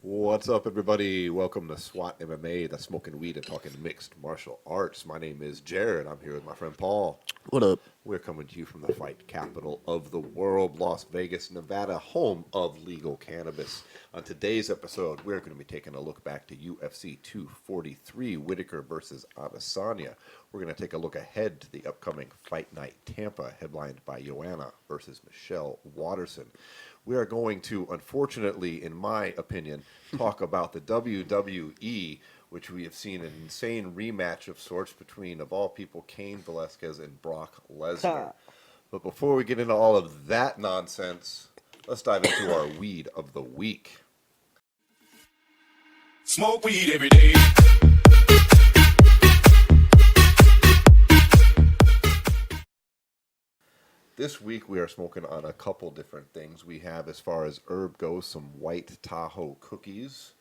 What's up, everybody? Welcome to S.W.A.T MMA, the smoking weed and talking mixed martial arts. My name is Jarrod. I'm here with my friend Paul. What up? We're coming to you from the fight capital of the world, Las Vegas, Nevada, home of legal cannabis. On today's episode, we're going to be taking a look back to UFC 243, Whitaker versus Adesanya. We're going to take a look ahead to the upcoming Fight Night Tampa, headlined by Joanna versus Michelle Waterson. We are going to, unfortunately, in my opinion, talk about the WWE, which we have seen an insane rematch of sorts between, of all people, Cain Velasquez and Brock Lesnar. But before we get into all of that nonsense, let's dive into our weed of the week. Smoke weed every day. This week we are smoking on a couple different things. We have, as far as herb goes, some white Tahoe cookies,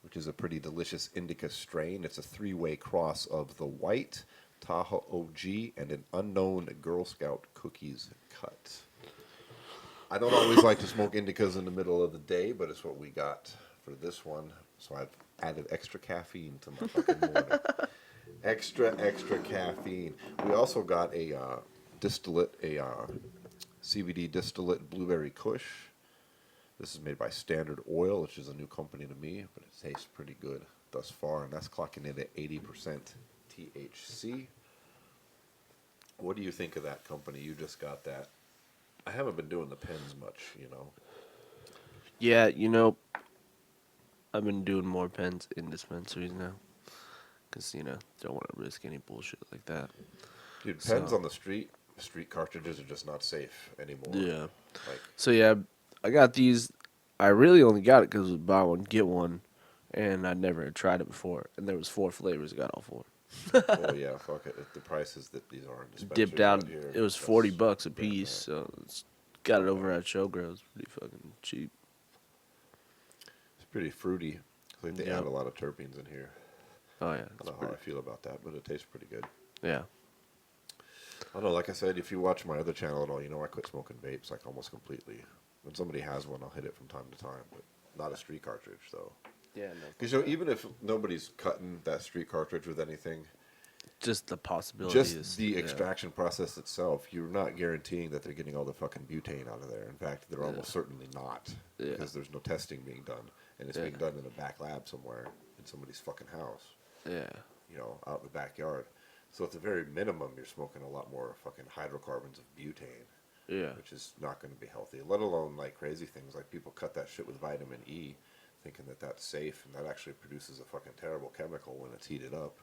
which is a pretty delicious indica strain. It's a three-way cross of the white, Tahoe OG, and an unknown Girl Scout cookies cut. I don't always like to smoke indicas in the middle of the day, but it's what we got for this one. So I've added extra caffeine to my fucking morning. Extra caffeine. We also got a distillate, a CBD distillate blueberry kush. This is made by Standard Oil, which is a new company to me, but it tastes pretty good thus far, and that's clocking in at 80% THC. What do you think of that company? You just got that. I haven't been doing the pens much, you know. Yeah, I've been doing more pens in dispensaries now. Because, don't want to risk any bullshit like that. Dude, pens on the street cartridges are just not safe anymore. Yeah. Like, So, yeah, I got these. I really only got it because it was buy one, get one. And I never had tried it before. And there was 4 flavors. I got all 4. oh yeah, fuck it. If the prices that these are in dispensaries Dipped out. here, It was that's $40 a damn piece. So, got it over at Showgrow. It's pretty fucking cheap. It's pretty fruity. I think they Yep. add a lot of terpenes in here. Oh, yeah. I don't know how I feel about that, but it tastes pretty good. Yeah. I don't know, like I said, if you watch my other channel at all, I quit smoking vapes like almost completely. When somebody has one, I'll hit it from time to time, but not a street cartridge, though. Yeah, no. Because even if nobody's cutting that street cartridge with anything, Just the possibility. just the extraction process itself, you're not guaranteeing that they're getting all the fucking butane out of there. In fact, they're almost certainly not, because there's no testing being done, and it's being done in a back lab somewhere in somebody's fucking house. Yeah. Out in the backyard. So at the very minimum, you're smoking a lot more fucking hydrocarbons of butane. Yeah. Which is not going to be healthy, let alone like crazy things like people cut that shit with vitamin E, thinking that that's safe, and that actually produces a fucking terrible chemical when it's heated up.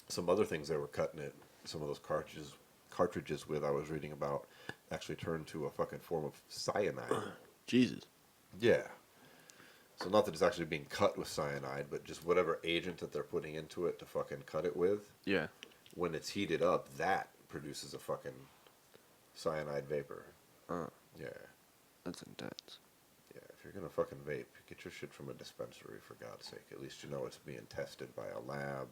Some other things they were cutting it, some of those cartridges with I was reading about, actually turned to a fucking form of cyanide. Jesus. Yeah. So not that it's actually being cut with cyanide, but just whatever agent that they're putting into it to fucking cut it with. Yeah. When it's heated up, that produces a fucking cyanide vapor. Yeah. That's intense. Yeah, if you're gonna fucking vape, get your shit from a dispensary, for God's sake. At least you know it's being tested by a lab.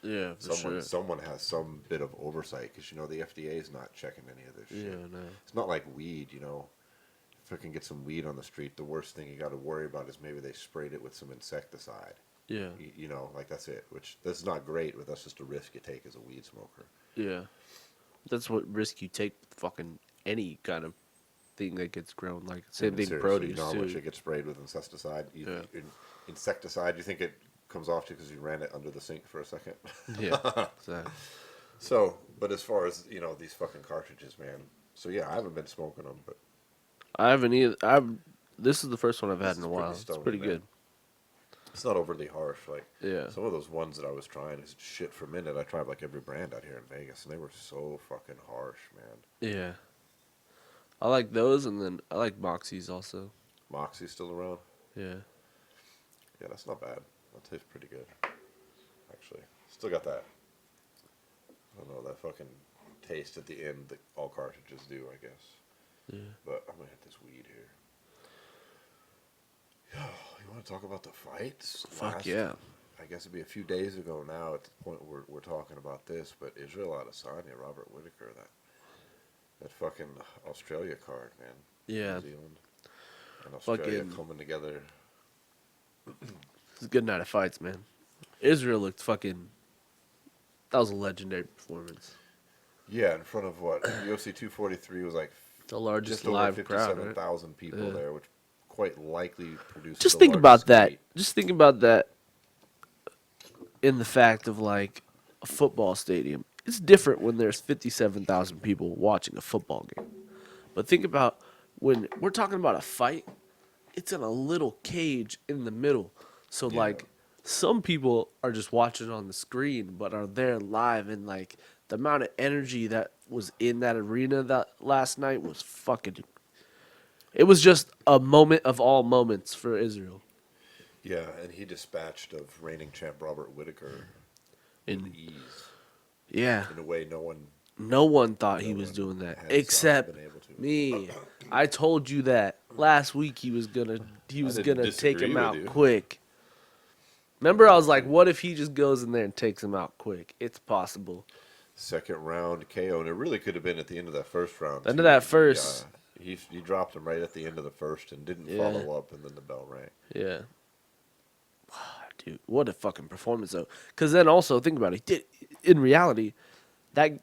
Yeah, for sure. Someone has some bit of oversight, because the FDA is not checking any of this shit. Yeah, no. It's not like weed, If I can get some weed on the street, the worst thing you got to worry about is maybe they sprayed it with some insecticide. Yeah. Like that's it. Which that's not great, but that's just a risk you take as a weed smoker. Yeah. That's what risk you take with fucking any kind of thing that gets grown. Like, same thing produce, you know how too. much it gets sprayed with insecticide? Insecticide, you think it comes off you because you ran it under the sink for a second? Yeah, exactly. So, but as far as, these fucking cartridges, man. So, yeah, I haven't been smoking them, but I haven't either. This is the first one I've had in a while. It's pretty good. It's not overly harsh. Like, Yeah. some of those ones that I was trying is shit for a minute. I tried like every brand out here in Vegas, and they were so fucking harsh, man. Yeah. I like those, and then I like Moxie's also. Moxie's still around? Yeah. Yeah, that's not bad. That tastes pretty good, actually. Still got that, I don't know, that fucking taste at the end that all cartridges do, I guess. Yeah. But I'm going to hit this weed here. You want to talk about the fights? Fuck yeah. I guess it'd be a few days ago now at the point we're talking about this, but Israel Adesanya, Robert Whitaker, that fucking Australia card, man. Yeah. New Zealand and Australia Fucking, coming together. it's a good night of fights, man. Israel looked fucking. That was a legendary performance. Yeah, in front of what? UFC 243 was like The largest just over live crowd, right? 57,000 people Yeah. there, which quite likely produces Just the think about largest that. gate. Just think about that in the fact of like a football stadium. It's different when there's 57,000 people watching a football game. But think about when we're talking about a fight, it's in a little cage in the middle. So Yeah. like some people are just watching on the screen but are there live, and like the amount of energy that was in that arena that last night was fucking, it was just a moment of all moments for Israel. Yeah, and he dispatched of reigning champ Robert Whitaker with And ease yeah, in a way no one thought no he was one doing that has except been able to. me. I told you that last week he was I didn't gonna take disagree him with out you. quick. Remember, I was like, what if he just goes in there and takes him out quick? It's possible. Second round KO, and it really could have been at the end of that first round. End Too. of that first. He dropped him right at the end of the first and didn't Yeah. follow up, and then the bell rang. Yeah. Dude, what a fucking performance, though. Because then also, think about it. He did, in reality, that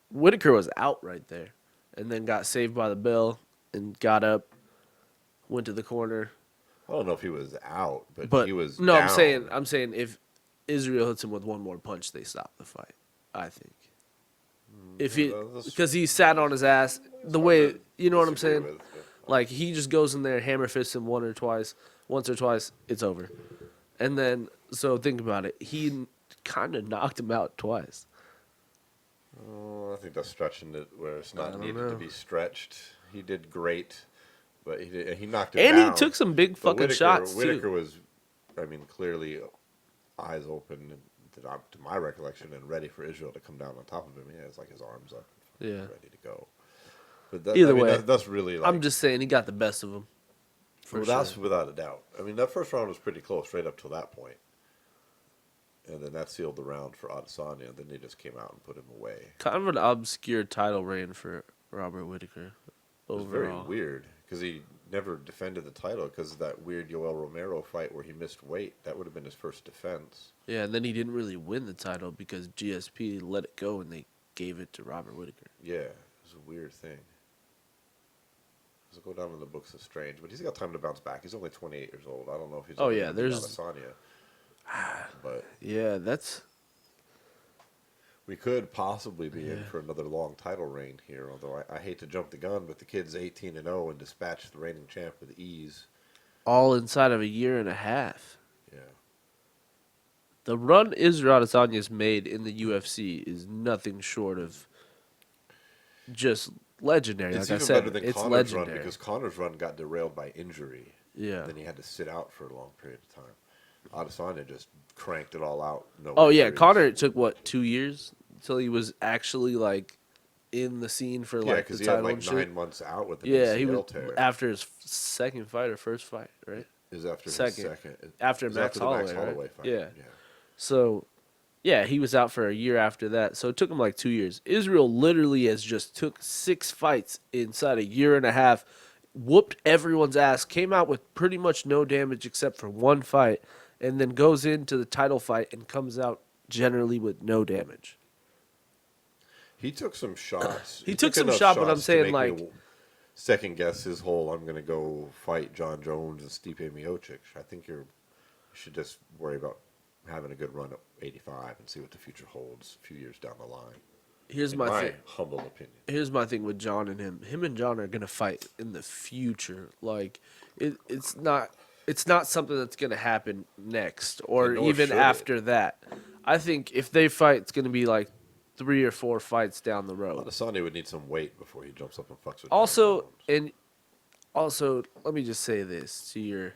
Whitaker was out right there and then got saved by the bell and got up, went to the corner. I don't know if he was out, but, But he was no, down. I'm saying if Israel hits him with one more punch, they stop the fight. I think. If he, that's because he sat on his ass the way, to you know what I'm disagree saying? with, but- Like he just goes in there, hammer fists him once or twice, it's over. And then so think about it, he kind of knocked him out twice. Oh, I think that's stretching it where it's I not don't needed know. to be stretched. He did great, but he knocked him And down. he took some big But fucking shots Whitaker too. was, I mean, clearly eyes open to my recollection and ready for Israel to come down on top of him. Yeah, it's like his arms up, Yeah. ready to go. But that, Either I mean, way, that's really like. I'm just saying he got the best of him. For Well, sure. that's without a doubt. I mean, that first round was pretty close right up till that point. And then that sealed the round for Adesanya, and then they just came out and put him away. Kind of an obscure title reign for Robert Whitaker. It was Overall. very weird because he never defended the title because of that weird Yoel Romero fight where he missed weight. That would have been his first defense. Yeah, and then he didn't really win the title because GSP let it go and they gave it to Robert Whitaker. Yeah, it was a weird thing. Let's go down in the books as strange, but he's got time to bounce back. He's only 28 years old. I don't know if he's Oh, ever yeah, gonna beat there's- Adesanya. But Yeah, that's we could possibly be in Yeah. for another long title reign here. Although I hate to jump the gun, but the kid's 18-0 and dispatched the reigning champ with ease. all inside of a year and a half. Yeah, The run Israel Adesanya's made in the UFC is nothing short of just legendary. it's Like I even said, better than it's Connor's legendary. run because Connor's run got derailed by injury. Yeah. Then he had to sit out for a long period of time. Adesanya just cranked it all out. No Oh yeah, injuries. Connor. It took what 2 years until he was actually like in the scene for Yeah, like because the he had title like and shit. 9 months out with the Yeah, ACL he was tear. after his second fight or first fight, right? Is after second. his second. After It was Max the Max Holloway, right? Holloway fight. Yeah. So, yeah, he was out for a year after that. So it took him like 2 years. Israel literally has just took 6 fights inside a year and a half, whooped everyone's ass, came out with pretty much no damage except for one fight, and then goes into the title fight and comes out generally with no damage. He took some shots. He took some enough shot, but I'm shots to saying, make me like- second guess his whole. I'm going to go fight John Jones and Stipe Miocic. I think you should just worry about having a good run at 85 and see what the future holds a few years down the line. Here's In my my thing. humble opinion. Here's my thing with John and him. Him and John are gonna fight in the future. Like it's not something that's gonna happen next or And nor even should it. after that. I think if they fight, it's gonna be like 3 or 4 fights down the road. Adesanya would need some weight before he jumps up and fucks with John Also, Jones. and also, let me just say this to your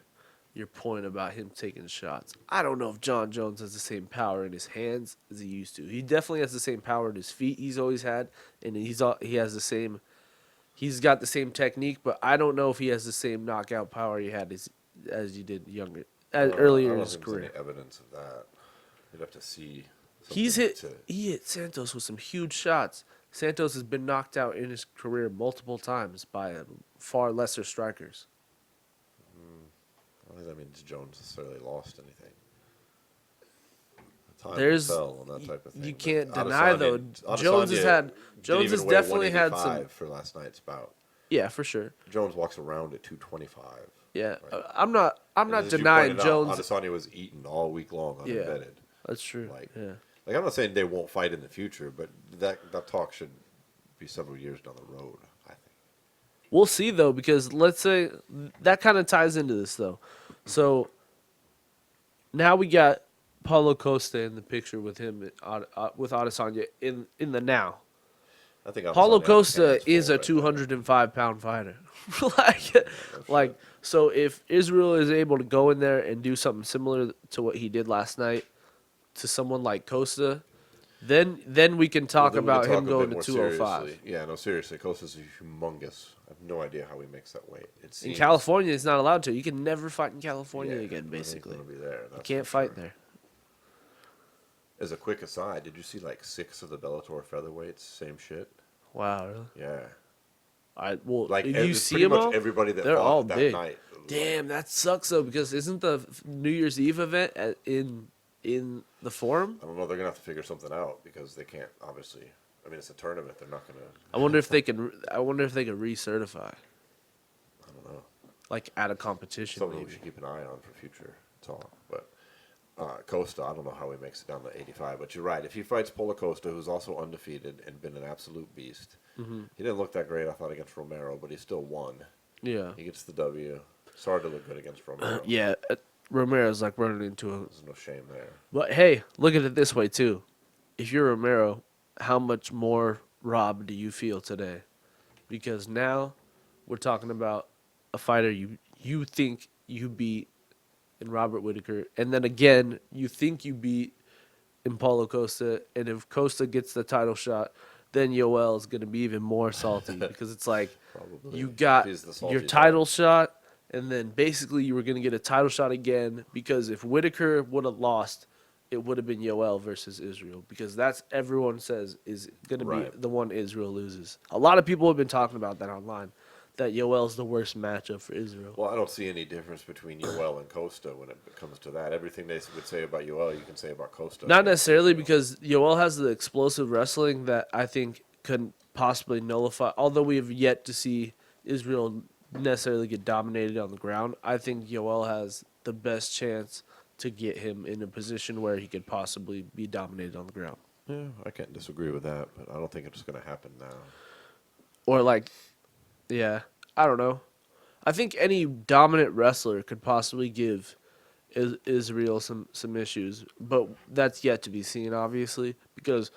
point about him taking shots. I don't know if John Jones has the same power in his hands as he used to. He definitely has the same power in his feet he's always had, and he has the same. He's got the same technique, but I don't know if he has the same knockout power he had as you did earlier I in don't his think there's career. any evidence of that. You'd have to see. He hit Santos with some huge shots. Santos has been knocked out in his career multiple times by far lesser strikers. I don't think that means Jones necessarily lost anything. Time will There's tell on that type of thing. you But can't deny though. Jones didn't has even weigh definitely had 185 some. for last night's bout. Yeah, for sure. Jones walks around at 225. Yeah, Right. I'm not And not as you denying pointed out, Jones. Adesanya was eaten all week long, Yeah, unembedded. that's true. Like, Yeah. like I'm not saying they won't fight in the future, but that talk should be several years down the road. I think. We'll see though, because let's say that kind of ties into this though. So now we got Paulo Costa in the picture with him with Adesanya in the now. I think Paulo Adesanya has his Costa hands is full a right 205-pound fighter. like, no like shit. so if Israel is able to go in there and do something similar to what he did last night to someone like Costa, then we can talk Then we can about talk him a going bit to more 205. seriously. Yeah, no, seriously. Costa's humongous. I have no idea how he makes that weight. It In seems, California, he's not allowed to. You can never fight in California yeah, again, I think he's basically. gonna be there, You that's can't for fight sure. there. As a quick aside, did you see like 6 of the Bellator featherweights? Same shit. Wow, really? Yeah. Well, Like did you it's see pretty them much all? everybody that They're fought all that big. night. Damn, that sucks though, because isn't the New Year's Eve event in the Forum? I don't know. They're gonna have to figure something out because they can't obviously. I mean, it's a tournament. They're not gonna. I wonder if they can. I wonder if they can recertify, I don't know. like at a competition. Something we Maybe. should keep an eye on for future talk. But Costa, I don't know how he makes it down to 85. But you're right. If he fights Paulo Costa, who's also undefeated and been an absolute beast, he didn't look that great. I thought against Romero, but he still won. Yeah. He gets the W. It's hard to look good against Romero. Yeah. Romero's like running into a. There's no shame there. But hey, look at it this way too. If you're Romero, how much more robbed do you feel today? Because now we're talking about a fighter you think you beat in Robert Whittaker, and then again you think you beat in Paulo Costa, and if Costa gets the title shot, then Yoel is going to be even more salty because it's like Probably. you got If he's the your salty title type. shot, and then basically you were going to get a title shot again because if Whittaker would have lost, it would have been Yoel versus Israel because that's everyone says is going to Right. be the one Israel loses. A lot of people have been talking about that online, that Yoel's the worst matchup for Israel. Well, I don't see any difference between Yoel and Costa when it comes to that. Everything they would say about Yoel, you can say about Costa. Not against necessarily Israel. because Yoel has the explosive wrestling that I think could possibly nullify. Although we have yet to see Israel necessarily get dominated on the ground, I think Yoel has the best chance to get him in a position where he could possibly be dominated on the ground. Yeah, I can't disagree with that, but I don't think it's going to happen now. Or like, yeah, I don't know. I think any dominant wrestler could possibly give Israel some issues, but that's yet to be seen, obviously, because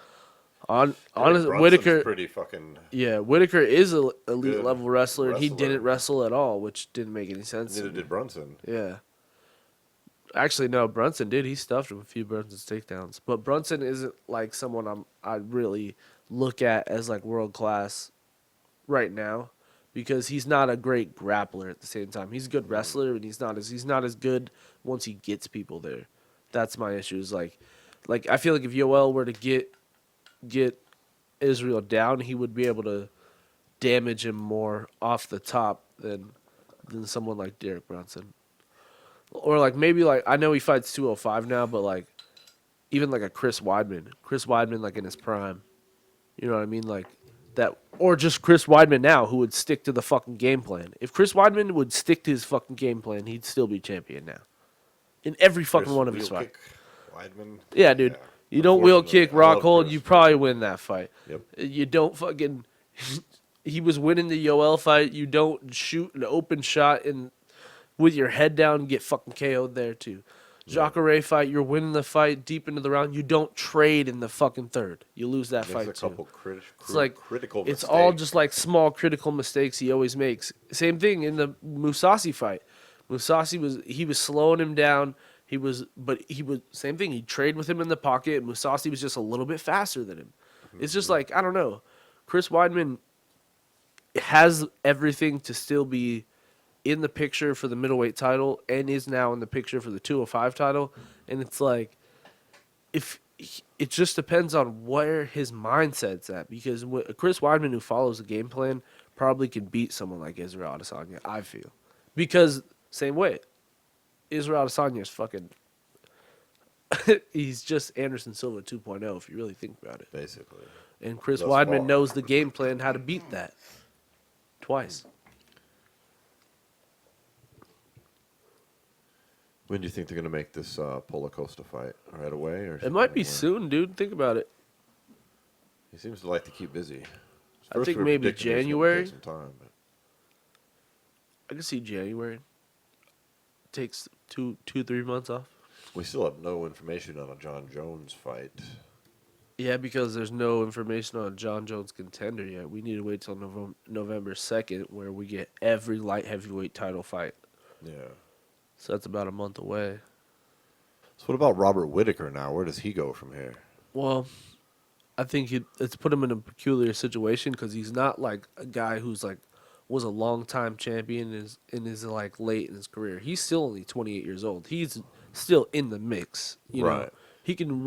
honestly, Brunson's Whittaker. pretty fucking. Yeah, Whittaker is an elite Good level wrestler, and he wrestler. didn't wrestle at all, which didn't make any sense. to Neither me. did Brunson. Yeah. Actually, no, Brunson did. He stuffed him a few Brunson's takedowns. But Brunson isn't like someone I really look at as like world class right now because he's not a great grappler at the same time. He's a good wrestler, and he's not as good once he gets people there. That's my issue. Is like I feel like if Yoel were to get Israel down, he would be able to damage him more off the top than someone like Derek Brunson. Or like maybe like I know he fights 205 now, but like even like a Chris Weidman. Chris Weidman like in his prime. You know what I mean? Like that or just Chris Weidman now who would stick to the fucking game plan. If Chris Weidman would stick to his fucking game plan, he'd still be champion now. In every fucking Chris one of his wheel fights. kick, Weidman. Yeah, dude. You don't wheel Unfortunately, kick I rock love hold, Chris. you probably win that fight. Yep. You don't fucking. He was winning the Yoel fight. You don't shoot an open shot and with your head down and get fucking KO'd there too. Jacare fight, you're winning the fight deep into the round. You don't trade in the fucking third. You lose that Makes fight a too. couple It's like critical it's mistakes. all just like small critical mistakes he always makes. Same thing in the Musasi fight. Musasi was slowing him down. He was same thing. He'd trade with him in the pocket, and Musasi was just a little bit faster than him. It's just like I don't know. Chris Weidman has everything to still be in the picture for the middleweight title and is now in the picture for the 205 title. And it's like, if it just depends on where his mindset's at, because Chris Weidman, who follows the game plan, probably can beat someone like Israel Adesanya, I feel. Because, same way, Israel Adesanya is fucking... he's just Anderson Silva 2.0, if you really think about it. Basically. And Chris Thus Weidman far. knows the game plan, how to beat that. Twice. When do you think they're going to make this Paulo Costa fight? Right away? Or It might be somewhere? soon, dude. Think about it. He seems to like to keep busy. I think we were maybe predicting it was gonna January. take some time, but I can see January. Takes 3 months off. we still have no information on a John Jones fight. Yeah, because there's no information on John Jones contender yet. We need to wait till November 2nd, where we get every light heavyweight title fight. Yeah. So that's about a month away. So what about Robert Whittaker now? Where does he go from here? Well, I think it's put him in a peculiar situation because he's not like a guy who's like was a long-time champion and is like late in his career. He's still only 28 years old. He's still in the mix. You know, Right. he can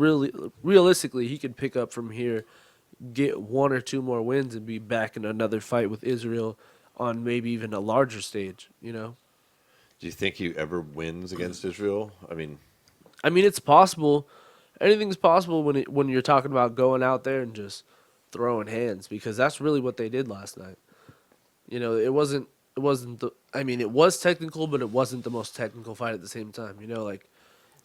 realistically he can pick up from here, get 1 or 2 more wins, and be back in another fight with Israel on maybe even a larger stage. You know. Do you think he ever wins against Israel? I mean, It's possible. Anything's possible when you're talking about going out there and just throwing hands, because that's really what they did last night. You know, it wasn't the. It was technical, but it wasn't the most technical fight at the same time. You know, it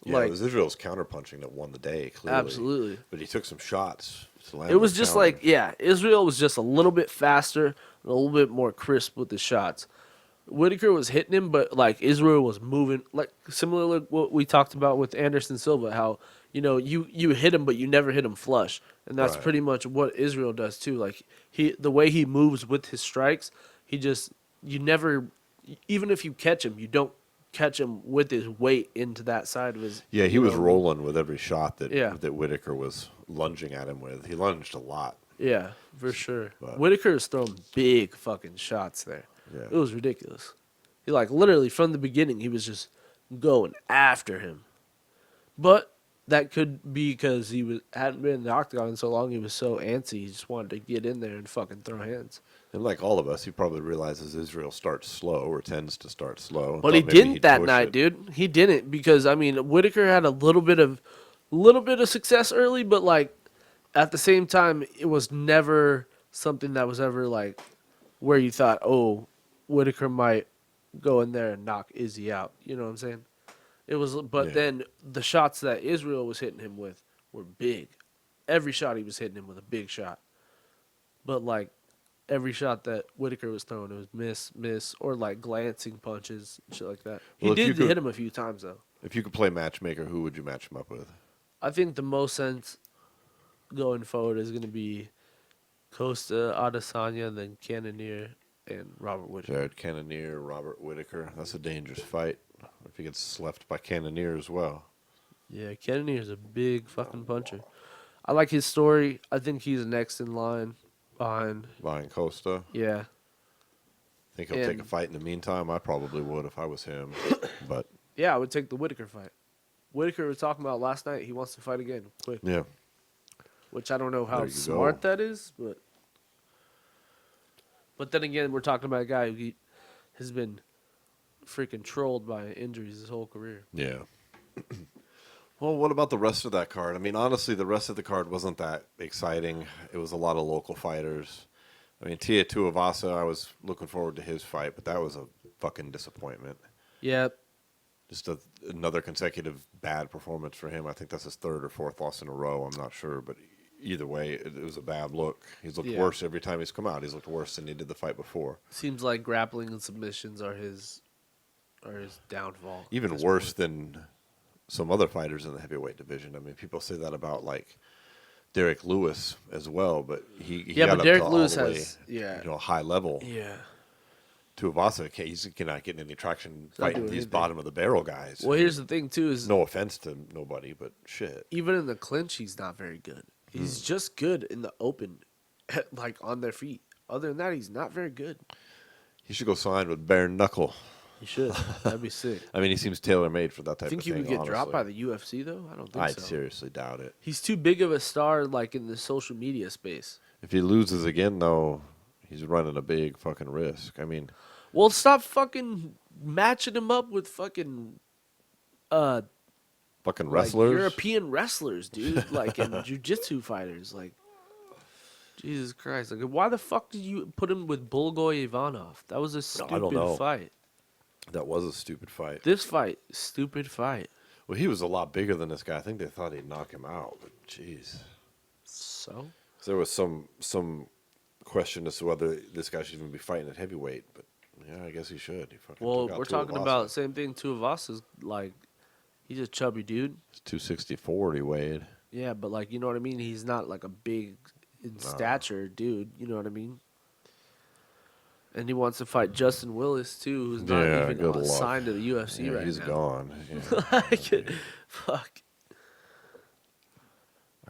was Israel's counterpunching that won the day, clearly. Absolutely. But he took some shots. To land It was those just counters. Israel was just a little bit faster, and a little bit more crisp with the shots. Whitaker was hitting him, but Israel was moving, similar to what we talked about with Anderson Silva, how you hit him, but you never hit him flush, and that's Right. pretty much what Israel does too. The way he moves with his strikes, you never, even if you catch him, you don't catch him with his weight into that side of his. Yeah, he you was know? rolling with every shot that Yeah. that Whittaker was lunging at him with. He lunged a lot. Yeah, for sure. But- Whitaker is throwing big fucking shots there. Yeah. It was ridiculous. He literally from the beginning he was just going after him. But that could be because hadn't been in the octagon in so long. He was so antsy. He just wanted to get in there and fucking throw hands. And like all of us, he probably realizes Israel starts slow or tends to start slow. But he Thought maybe didn't he'd that push night, it. dude. He didn't because Whitaker had a little bit of success early, but at the same time, it was never something that was ever where you thought, oh, Whitaker might go in there and knock Izzy out. You know what I'm saying? It was, but Yeah. then the shots that Israel was hitting him with were big. Every shot he was hitting him with a big shot. But every shot that Whitaker was throwing, it was miss, or glancing punches, shit like that. He Well, if you did could- hit him a few times though. If you could play matchmaker, who would you match him up with? I think the most sense going forward is going to be Costa, Adesanya, then Cannonier, and Robert Whitaker. Jared Cannonier, Robert Whittaker. That's a dangerous fight. If he gets left by Cannonier as well. Yeah, Cannonier is a big fucking puncher. I like his story. I think he's next in line behind. Lion Costa. Yeah. Think he'll take And- a fight in the meantime? I probably would if I was him. But Yeah, I would take the Whitaker fight. Whitaker was talking about last night. He wants to fight again, quick. yeah. Which I don't know how There you smart go. that is, but then again, we're talking about a guy who has been freaking trolled by injuries his whole career. Yeah. Well, what about the rest of that card? Honestly, the rest of the card wasn't that exciting. It was a lot of local fighters. Tia Tuivasa, I was looking forward to his fight, but that was a fucking disappointment. Yeah, Just another consecutive bad performance for him. I think that's his 3rd or 4th loss in a row. I'm not sure, but either way, it was a bad look. He's looked Yeah. worse every time he's come out. He's looked worse than he did the fight before. seems like grappling and submissions are his downfall. at Even this worse point. than some other fighters in the heavyweight division. People say that about Derek Lewis as well, but he Yeah, got but up Derek to Lewis all the has- way, yeah. high level. Yeah. Tuivasa, he's not getting any traction not fighting doing these anything. bottom of the barrel guys. Well, here's the thing too: is No offense to nobody, but shit. even in the clinch, he's not very good. He's just good in the open, on their feet. Other than that, he's not very good. He should go sign with Bare Knuckle. He should. That'd be sick. I mean, he seems tailor-made for that type Think of he thing. would get dropped by honestly. the UFC though? I don't think I so. seriously doubt it. He's too big of a star, like in the social media space. If he loses again, though, he's running a big fucking risk. I mean, Well, stop fucking matching him up with fucking fucking like wrestlers. European wrestlers, dude. Like and jujitsu fighters. Like Jesus Christ. Like why the fuck did you put him with Bulgoy Ivanov? That was a I don't know. stupid fight. That was a stupid fight. This fight, stupid fight. Well, he was a lot bigger than this guy. I think they thought he'd knock him out, but jeez. So? There was some question as to whether this guy should even be fighting at heavyweight, but yeah, I guess he should. He fucking Well, took out we're talking Tuivasa. about same thing. Tuivasa's like, he's a chubby dude. It's 264 he weighed. Yeah, but like, you know what I mean? He's not like a big in stature dude. You know what I mean? And he wants to fight Justin Willis too, who's not Yeah, even good luck. signed to the UFC Yeah, right he's now. gone. Yeah. Like, fuck.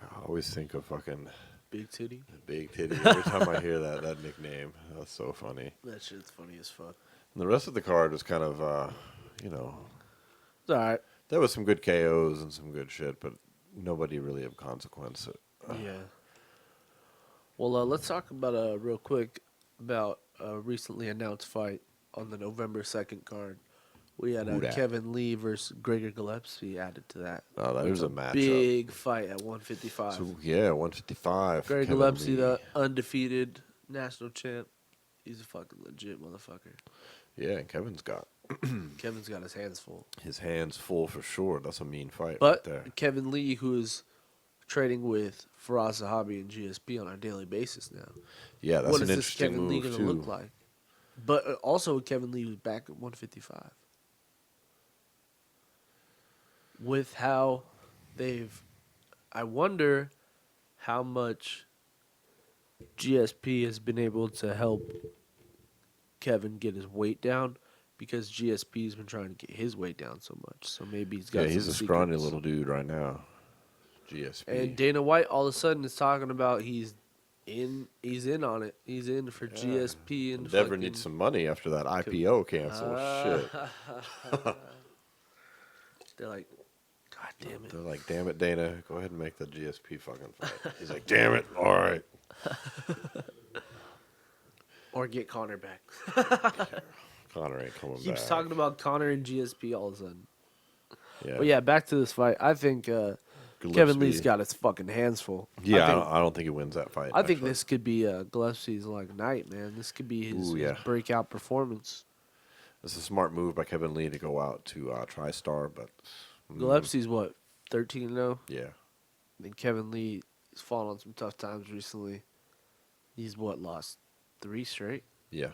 I always think of fucking Big titty. Big Titty every time I hear that nickname. That's so funny. That shit's funny as fuck. And the rest of the card was kind of, you know, It's all right. there was some good KOs and some good shit, but nobody really of consequence. Yeah. Well, let's talk about real quick about a recently announced fight on the November 2nd card. We had Who dat? Kevin Lee versus Gregor Gillespie added to that. Oh, that It's was a matchup. big fight at 155. So, yeah, 155. Gregor Kevin Gillespie, Lee. the undefeated national champ. He's a fucking legit motherfucker. Yeah, and Kevin's got Kevin's got his hands full. his hands full for sure. That's a mean fight But right there. Kevin Lee, who is trading with Faraz Zahabi and GSP on a daily basis now. Yeah, that's What an is this interesting Kevin Lee move, going to too. look like? But also, Kevin Lee was back at 155. With how I wonder how much GSP has been able to help Kevin get his weight down, because GSP has been trying to get his weight down so much. So maybe he's got Yeah, he's some a scrawny secrets. little dude right now. GSP. And Dana White all of a sudden is talking about he's in on it. He's in for GSP and Endeavor fucking- needs some money after that IPO cancel. Shit. They're like, God damn it. They're like, damn it, Dana, go ahead and make the GSP fucking fight. He's like, damn it, all right. Or get Connor back. Connor ain't coming Keeps back. talking about Connor and GSP all of a sudden. Yeah. But yeah, back to this fight. I think Kevin Gillespie. Lee's got his fucking hands full. Yeah, I think, I don't think he wins that fight. I think actually. this could be Gillespie's like night, man. This could be his, Ooh, his yeah. breakout performance. It's a smart move by Kevin Lee to go out to TriStar, but Gillespie's what, 13-0? yeah, I think Kevin Lee has fallen on some tough times recently. He's lost 3 straight? yeah.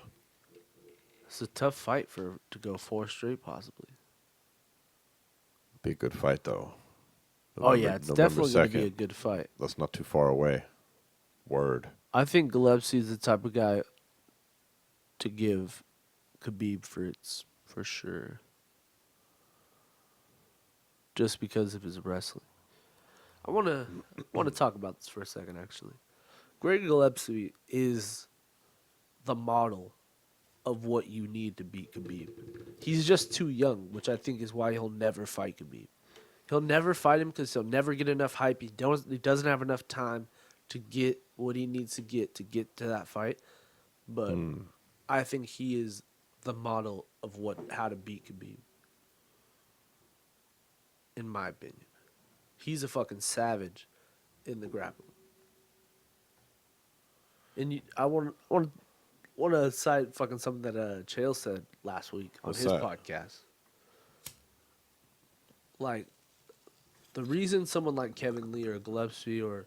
It's a tough fight to go 4 straight possibly. Be a good fight though. Oh yeah, it's November definitely going to be a 2nd. good fight. That's not too far away. Word. I think Gillespie's the type of guy to give Khabib for sure. Just because of his wrestling. I want to talk about this for a second actually. Greg Gillespie is the model of what you need to beat Khabib. He's just too young, which I think is why he'll never fight Khabib. He'll never fight him because he'll never get enough hype. He doesn't have enough time to get what he needs to get to that fight. But I think he is the model of how to beat Khabib. In my opinion. He's a fucking savage in the grappling. And I want to cite fucking something that Chael said last week on What's his that? podcast. Like, the reason someone like Kevin Lee or Gillespie or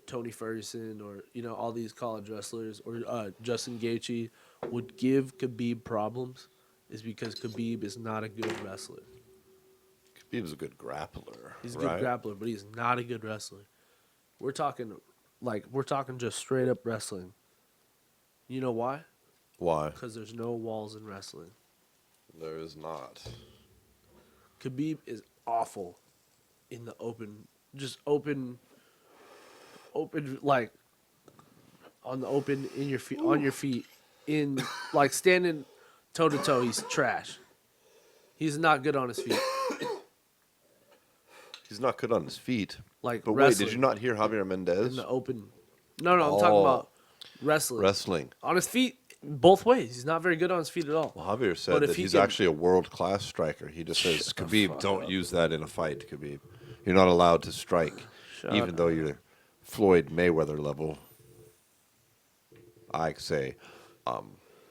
Tony Ferguson or, all these college wrestlers or Justin Gaethje would give Khabib problems is because Khabib is not a good wrestler. Khabib's a good grappler. He's a right? good grappler, but he's not a good wrestler. We're talking just straight up wrestling. You know why? Why? Because there's no walls in wrestling. There is not. Khabib is awful in the open, just open, like on the open in your feet, on your feet, in like standing toe to toe. He's trash. He's not good on his feet. He's not good on his feet. Like But wait, wrestling did you not hear Javier in Mendez? the open. No, I'm talking about wrestling. Wrestling. On his feet, both ways. He's not very good on his feet at all. Well, Javier But said if that he he's can- actually a world-class striker. He just says, Shut the Khabib, fuck don't up. use that in a fight, Khabib. You're not allowed to strike, Shut even though you're Floyd Mayweather level. I say,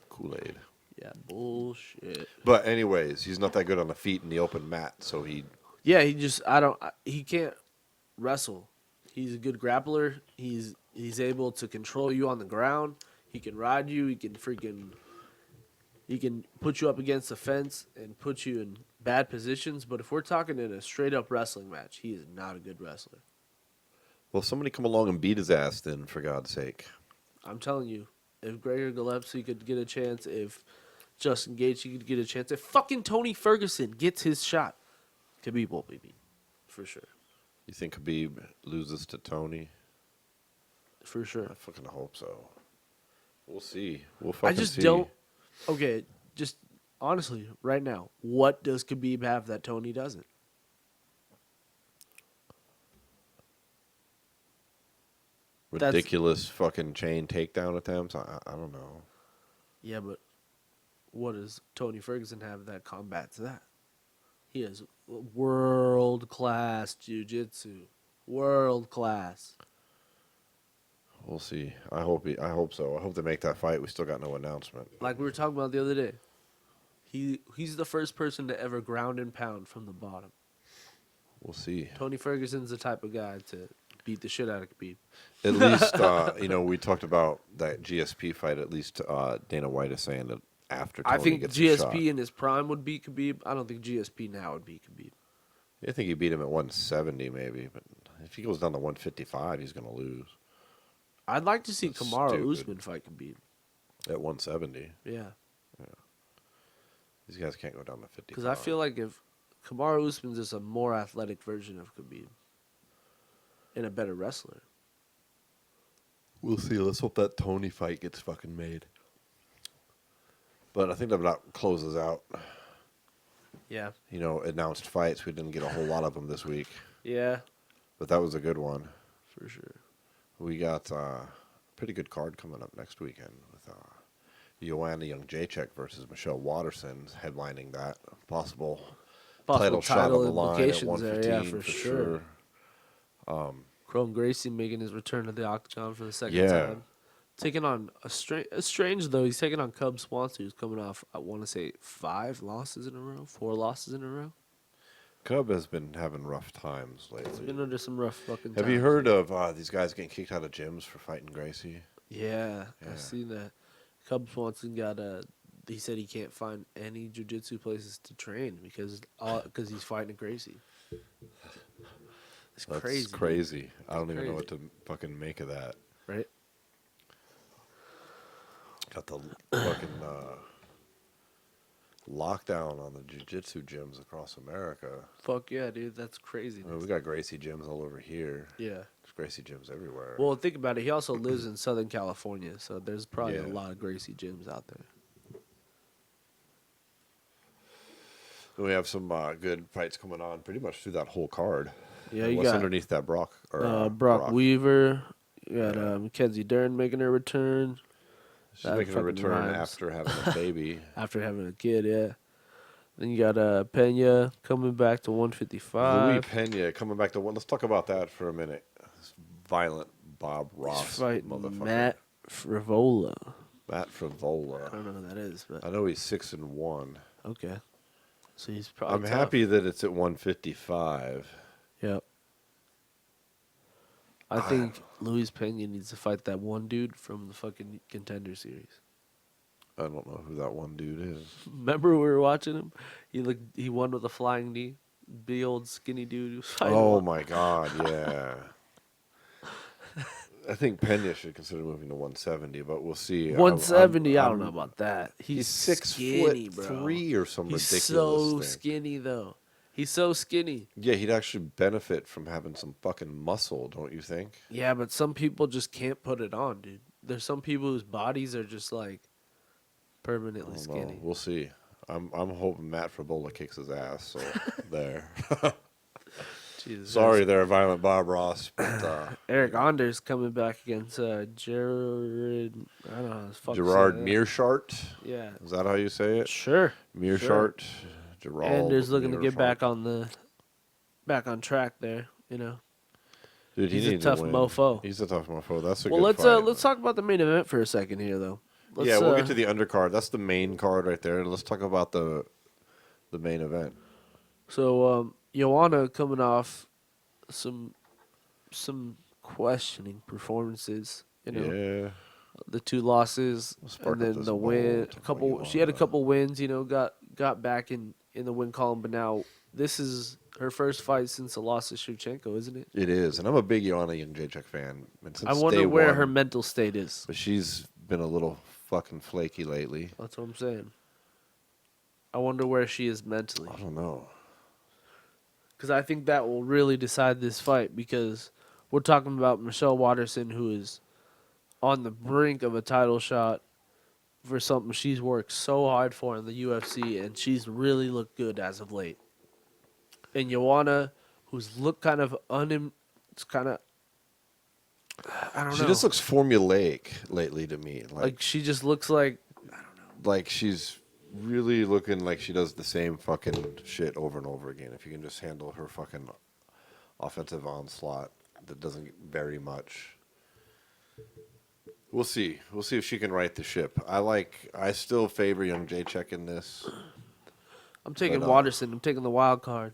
Kool-Aid. Yeah, bullshit. But anyways, he's not that good on the feet in the open mat, so he Yeah, he can't wrestle. He's a good grappler. He's able to control you on the ground. He can ride you. He can put you up against the fence and put you in bad positions. But if we're talking in a straight up wrestling match, he is not a good wrestler. Well, somebody come along and beat his ass then, for God's sake. I'm telling you, if Gregor Gillespie could get a chance, if Justin Gaethje could get a chance, if fucking Tony Ferguson gets his shot, Khabib won't be beat, for sure. You think Khabib loses to Tony? For sure. I fucking hope so. We'll see. We'll I fucking just see. don't. Okay, just honestly, right now, what does Khabib have that Tony doesn't? Ridiculous fucking chain takedown attempts. I don't know. Yeah, but what does Tony Ferguson have that combats that? He has world class jiu-jitsu. World class. We'll see. I hope so. I hope they make that fight. We still got no announcement. Like we were talking about the other day. He's the first person to ever ground and pound from the bottom. We'll see. Tony Ferguson's the type of guy to beat the shit out of Khabib. At least, we talked about that GSP fight. At least Dana White is saying that after Tony I think gets a shot. GSP in his prime would beat Khabib. I don't think GSP now would beat Khabib. I think he beat him at 170 maybe, but if he goes down to 155, he's going to lose I'd like to see That's Kamaru stupid. Usman fight Khabib. at 170. Yeah. These guys can't go down to 55. Because I feel like if Kamaru Usman's is a more athletic version of Khabib and a better wrestler. We'll see. Let's hope that Tony fight gets fucking made. But I think that about closes out. Yeah. Announced fights. We didn't get a whole lot of them this week, Yeah, but that was a good one. for sure. We got a pretty good card coming up next weekend with Joanna Jędrzejczyk versus Michelle Watterson headlining that possible title shot on the line at implications there, 115 yeah, for sure. Chrome Gracie making his return to the octagon for the second Yeah. time. Taking on a strange though. He's taking on Cub Swanson, who's coming off, I want to say, 4 losses in a row. Cub has been having rough times He's lately. been under some rough fucking Have you times. heard of these guys getting kicked out of gyms for fighting Gracie? Yeah, Yeah. I've seen that. Cub Swanson got he said he can't find any jiu-jitsu places to train because he's fighting Gracie. It's That's crazy. crazy. I don't even know what Crazy. to fucking make of that. Right? Got the fucking lockdown on the jiu-jitsu gyms across America. Fuck yeah, dude. That's crazy. I mean, we got Gracie gyms all over here. Yeah. There's Gracie gyms everywhere. Well, think about it. He also lives in Southern California, so there's probably a Yeah. lot of Gracie gyms out there. we have some good fights coming on pretty much through that whole card. Yeah, And you what's got underneath that Brock? Or, Brock Weaver. You got Yeah. Mackenzie Dern making her return She's that making a fucking return rhymes. after having a baby. after having a kid, yeah. Then you got Pena coming back to Louis 155. Pena coming back to one. Let's talk about that for a minute. This violent Bob He's Ross fighting motherfucker. Matt Frivola. Matt I Frivola. don't know who that is, but I know he's 6-1. okay. So he's probably I'm tough. happy that it's at 155. Yep. I think Luis Pena needs to fight that one dude from the fucking Contender series. I don't know who that one dude is. Remember we were watching him? He won with a flying knee. Big old skinny dude who was fighting. Oh my God, yeah. I think Pena should consider moving to 170, but we'll see. 170, I don't know about that. He's skinny, bro. 6'3" or some He's ridiculous so thing. skinny though. He's so skinny. Yeah, he'd actually benefit from having some fucking muscle, don't you think? Yeah, but some people just can't put it on, dude. There's some people whose bodies are just like I permanently don't skinny. know. We'll see. I'm hoping Matt Frabola kicks his ass. So there. Jesus Sorry, Christ. there, Violent Bob Ross. But Eric Anders coming back against Jared. I don't know how the fuck to say Gerard that. Mearshart. Yeah. Is that how you say it? Sure. Mearshart. Gerald Anders looking to get Mearshart. back on track there. You know. Dude, he He's a needs tough to win. mofo. He's a tough mofo. That's a Well, good fight. let's talk about the main event for a second here, though. Yeah, we'll get to the undercard. That's the main card right there. Let's talk about the main event. So, Joanna coming off some questioning performances. You know, Yeah. the 2 losses Spark and up then this the win. bolt A of couple. She had a Joanna. couple wins. You know, got back in the win column, but now this is her first fight since the loss to Shevchenko, isn't it? It is, and I'm a big Joanna Jędrzejczyk fan. And since I wonder day where one, her mental state is. but she's been a little fucking flaky lately. That's what I'm saying. I wonder where she is mentally. I don't know. Because I think that will really decide this fight, because we're talking about Michelle Waterson, who is on the brink of a title shot for something she's worked so hard for in the UFC, and she's really looked good as of late. And Joanna, who's looked kind of it's kind of, I don't know. She just looks formulaic lately to me. like she just looks like, Like she's really looking like she does the same fucking shit over and over again. If you can just handle her fucking offensive onslaught that doesn't vary much. We'll see. We'll see if she can right the ship. I still favor Jędrzejczyk in this. I'm taking But, Waterson. I'm taking the wild card.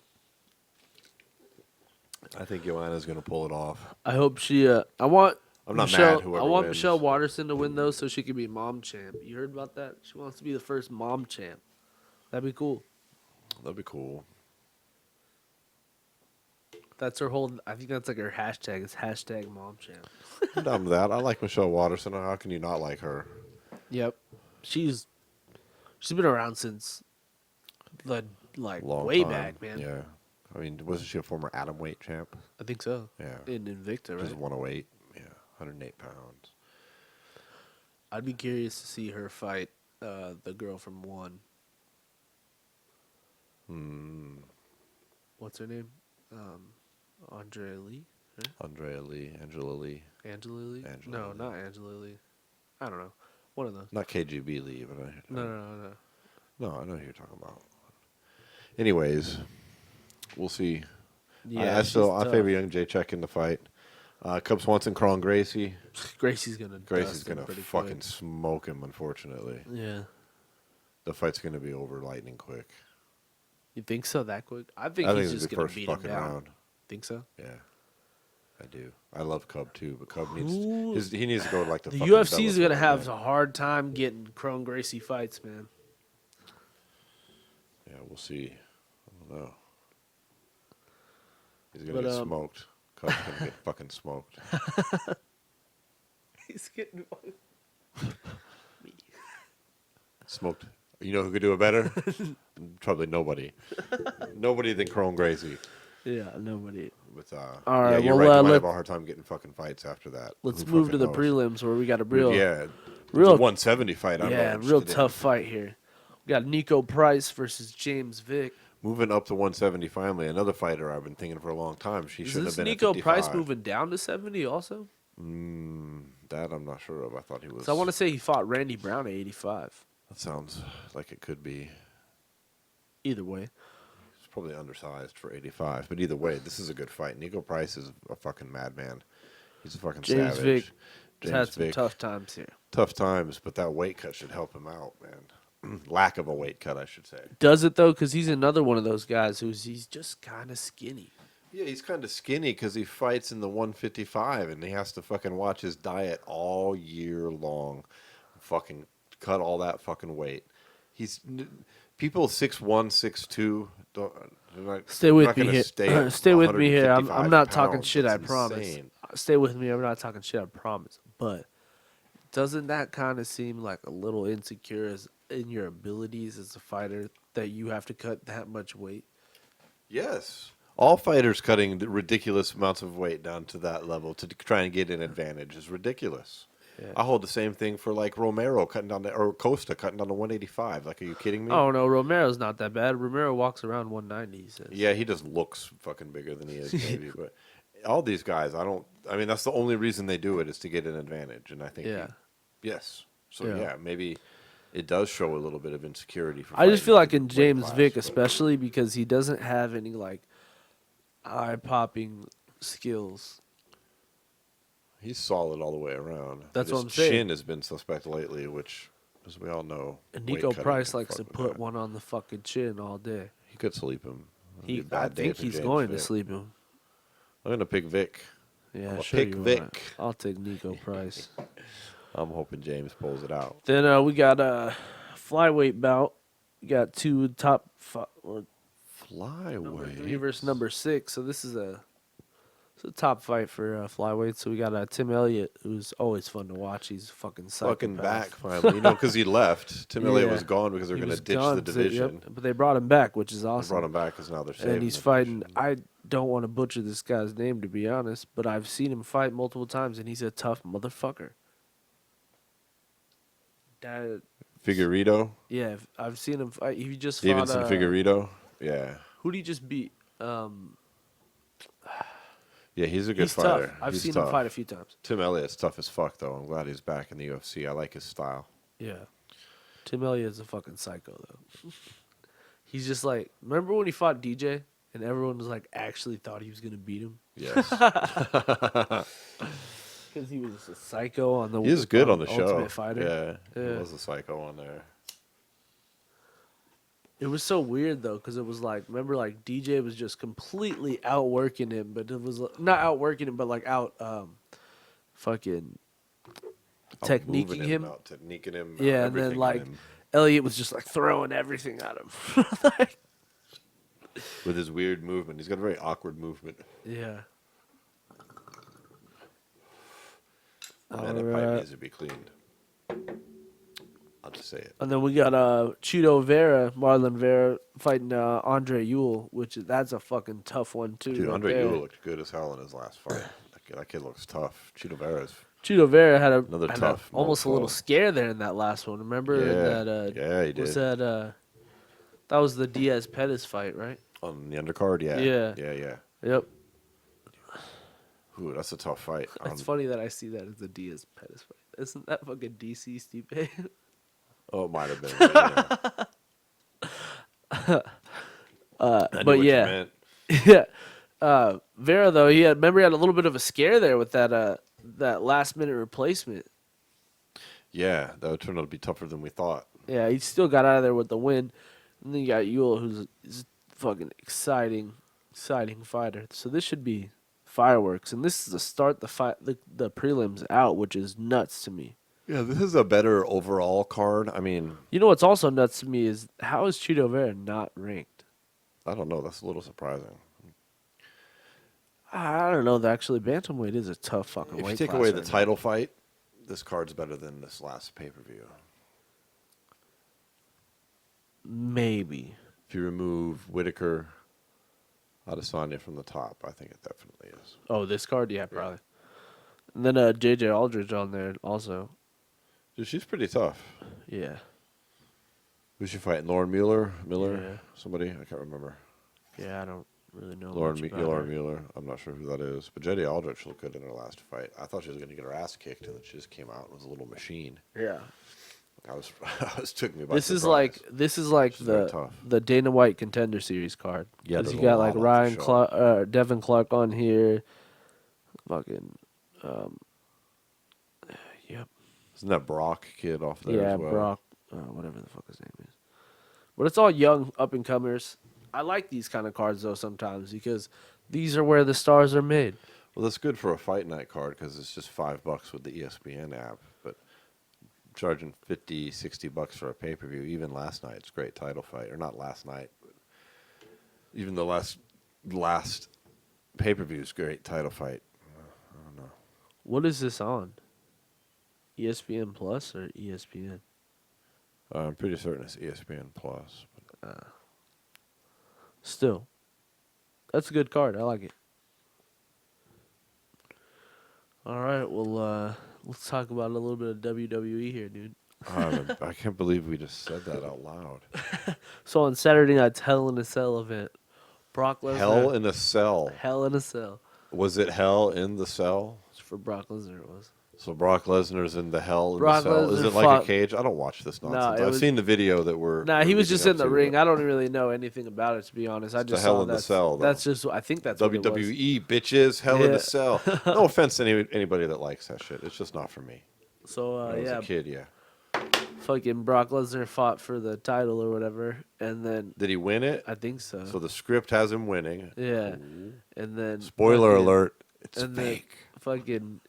I think Joanna's going to pull it off. I hope she. I want. I'm not Michelle, mad whoever I want wins. Michelle Waterson to win though, so she can be mom champ. You heard about that? She wants to be the first mom champ. That'd be cool. That'd be cool. That's her whole. I think that's like her hashtag. It's hashtag mom champ. I'm down with that. I like Michelle Waterson. How can you not like her? Yep. She's been around since the Long way time. back, man. Yeah. I mean, wasn't she a former atomweight champ? I think so. Yeah. In Invicta, Just right? 108. Yeah. 108 pounds. I'd be curious to see her fight the girl from One. What's her name? Andrea Lee? Right? Andrea Lee. Angela Lee. Angela Lee? Angela No, Lee. not Angela Lee. I don't know. One of those. Not KGB Lee, but No. No, I know who you're talking about. Anyways, we'll see. Yeah, I she's favor tough. Jędrzejczyk in the fight. Cub Swanson, Kron Gracie. Gracie's gonna. Gracie's dust him gonna pretty fucking quick. smoke him. Unfortunately, Yeah. the fight's gonna be over lightning quick. You think so? That quick? I think I think he's it's just the gonna first beat him fucking down. round. Think so? Yeah, I do. I love Cub too, but Cub Who- he needs to go like The fucking UFC is Bellator, gonna have man. a hard time getting Kron Gracie fights, man. Yeah, we'll see. I don't know. He's gonna But, get smoked. Cub's gonna get fucking smoked. He's getting. Smoked. You know who could do it better? Probably nobody. Nobody than Kron Gracie. Yeah, nobody. But All right, yeah, you're well, right. They might let- have a hard time getting fucking fights after that. Let's Who move to the fucking knows? prelims where we got a Dude, real, yeah, it's real- a 170 fight. I'm yeah, not real interested in. tough fight here. We got Nico Price versus James Vick. Moving up to 170 finally. Another fighter I've been thinking for a long time. She Is shouldn't this have been Nico at 55. Price moving down to 70 also? That I'm not sure of. I thought he was. So I want to say he fought Randy Brown at 85. That sounds like it could be. Either way. He's probably undersized for 85. But either way, this is a good fight. Nico Price is a fucking madman. He's a fucking James savage. Vick James had some Vick. tough times here. Tough times, but that weight cut should help him out, man. Lack of a weight cut, I should say. Does it though? Because he's another one of those guys he's just kind of skinny. Yeah, he's kind of skinny because he fights in the 155, and he has to fucking watch his diet all year long. Fucking cut all that fucking weight. People 6'1", 6'2", Stay with me here. Stay with me here. I'm not talking shit. I promise. Stay with me. I'm not talking shit. I promise. But doesn't that kind of seem like a little insecure in your abilities as a fighter that you have to cut that much weight? Yes. All fighters cutting ridiculous amounts of weight down to that level to try and get an advantage is ridiculous. Yeah. I hold the same thing for like Romero cutting down or Costa cutting down to 185. Like, are you kidding me? Oh no, Romero's not that bad. Romero walks around 190. He says. Yeah, he just looks fucking bigger than he is, maybe. But all these guys, I mean, that's the only reason they do it is to get an advantage. And I think, Yeah. yes. So, Yeah. yeah, maybe it does show a little bit of insecurity for I just fighting feel at like the in weight James class, Vick, but especially because he doesn't have any like eye popping skills. he's solid all the way around. That's His what I'm saying. chin has been suspect lately, which, as we all know, And weight Nico cutting Price can likes to fuck with put that. one on the fucking chin all day. He could sleep him. It'd be a I bad day think for he's James going to Vick. sleep him. I'm going to pick Vic. I'm Yeah, gonna sure pick you Vic. are. I'll take Nico Price. I'm hoping James pulls it out. Then we got a flyweight bout. We got two top number 3 Flyweight. versus number 6. So this is it's a top fight for flyweight. So we got Tim Elliott, who's always fun to watch. He's a fucking psychopath. Fucking back finally. Because he left. Tim Elliott Yeah. was gone because they're He going to was ditch gone, the division. Yep, but they brought him back, which is They awesome. brought him back because now they're saving And he's the fighting. division. I don't want to butcher this guy's name, to be honest, but I've seen him fight multiple times, and he's a tough motherfucker. Figueredo. Yeah, I've seen him fight. He just fought. Stevenson Figueredo. Yeah. Who did he just beat? Yeah, he's a good He's fighter. tough. I've He's seen tough. him fight a few times. Tim Elliott's tough as fuck, though. I'm glad he's back in the UFC. I like his style. Yeah, Tim Elliott's a fucking psycho though. He's just like, remember when he fought DJ and everyone was like actually thought he was gonna beat him Yes. because he was a psycho on the. He is good on the show. Ultimate Fighter. Yeah, Yeah. he was a psycho on there. It was so weird though, because it was like, remember, like DJ was just completely outworking him, but it was not outworking him, but like fucking techniquing him. Techniquing him. Yeah, and everything then in like him. Elliot was just like throwing everything at him. Like, With his weird movement. He's got a very awkward movement. yeah. Man, that pipe needs to be cleaned. I'll just say it. And then we got Chito Vera, Marlon Vera fighting Andre Ewell, that's a fucking tough one too. Dude, right Andre there. Ewell looked good as hell in his last fight. That kid looks tough. Chito Vera's. Chito Vera had Another tough almost a mofo. little scare there in that last one. Remember Yeah. that? Yeah, he Was did. that was the Diaz Pettis fight, right? On the undercard, yeah. Yeah. Yeah. Yep. Ooh, that's a tough fight. It's funny that I see that as the Diaz Pettis fight. Isn't that fucking DC Stipe? Oh, it might have been. I knew but what you yeah. meant. Yeah. Vera though, he had a little bit of a scare there with that last minute replacement. Yeah, that would turn out to be tougher than we thought. Yeah, he still got out of there with the win. And then you got Ewell, who's a fucking exciting fighter. So this should be fireworks. And this is to start the prelims out, which is nuts to me. Yeah, this is a better overall card. I mean, You know what's also nuts to me is how is Chito Vera not ranked? I don't know. That's a little surprising. I don't know. Actually, bantamweight is a tough fucking If weight you take class away the right now. title fight, this card's better than this last pay-per-view. Maybe. If you remove Whitaker, Adesanya from the top, I think it definitely is. Oh, this card? Yeah, probably. And then JJ Aldridge on there also. Dude, she's pretty tough. Yeah. Who's she fighting? Lauren Mueller? Yeah. Somebody? I can't remember. Yeah, I don't really know Lauren much about her. Mueller. I'm not sure who that is. But JD Aldrich looked good in her last fight. I thought she was going to get her ass kicked, and then she just came out and was a little machine. Yeah. I was took me by This is surprise. like She's very the tough. Dana White Contender Series card. Yeah, Because there's you a got like lot on the show. Devin Clark on here. Fucking, yep. Isn't that Brock kid off there Yeah, as well? Brock, whatever the fuck his name is. But it's all young up and comers. I like these kind of cards though sometimes because these are where the stars are made. Well, that's good for a fight night card because it's just $5 with the ESPN app. But charging $50-$60 for a pay-per-view, even last night's great title fight, or not last night, but even the last pay-per-view's great title fight. I don't know. What is this on? ESPN Plus or ESPN? I'm pretty certain it's ESPN Plus. Still, that's a good card. I like it. All right, well, Let's talk about a little bit of WWE here, dude. I can't believe we just said that out loud. So on Saturday night's Hell in a Cell event, Brock Lesnar. Hell in a Cell. Hell in a Cell. Was it Hell in the Cell? For Brock Lesnar, it was. So Brock Lesnar's in the Hell in Brock the Cell. Is Lesnar it like fought- a cage? I don't watch this nonsense. it I've was- seen the video that we're. Nah, he was just leading in the up to, ring. but I don't really know anything about it, to be honest. I the just Hell saw in the that's, Cell, though. that's just. I think that's what it was. WWE bitches, Hell in Yeah. the Cell. No offense to anybody that likes that shit. It's just not for me. So When I was yeah, a kid, yeah. fucking Brock Lesnar fought for the title or whatever, and then Did he win it? I think so. So the script has him winning. Yeah, and then Spoiler fucking- alert. It's and then fake. fucking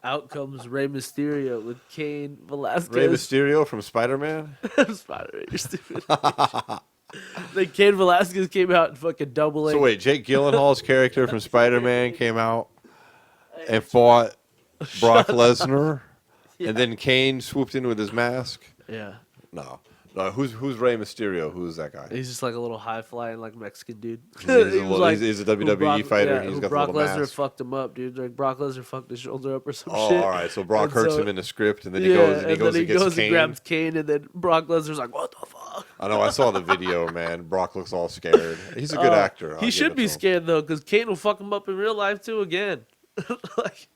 out comes Rey Mysterio with Cain Velasquez. Rey Mysterio from Spider-Man? Spider-Man, you're stupid. Then Cain Velasquez came out and fucking doubling. So wait, Jake Gyllenhaal's character from Spider-Man came out and fought Brock Lesnar, and then Kane swooped in with his mask? Yeah, No. Who's Rey Mysterio? Who's that guy? he's just like a little high flying like Mexican dude. He's a He was little- like, he's a who WWE fighter. He's who got the Brock little Lesnar mask. fucked him up, dude. Like Brock Lesnar fucked his shoulder up or some Oh, shit. all right. So Brock And hurts so- him in the script, and then Yeah, he goes and he and goes then and he gets goes Kane. and grabs Kane, and then Brock Lesnar's like, "What the fuck?" I know. I saw the video, man. Brock looks all scared. He's a good actor. I'll He give should it be to him. scared though, because Kane will fuck him up in real life too again. Like,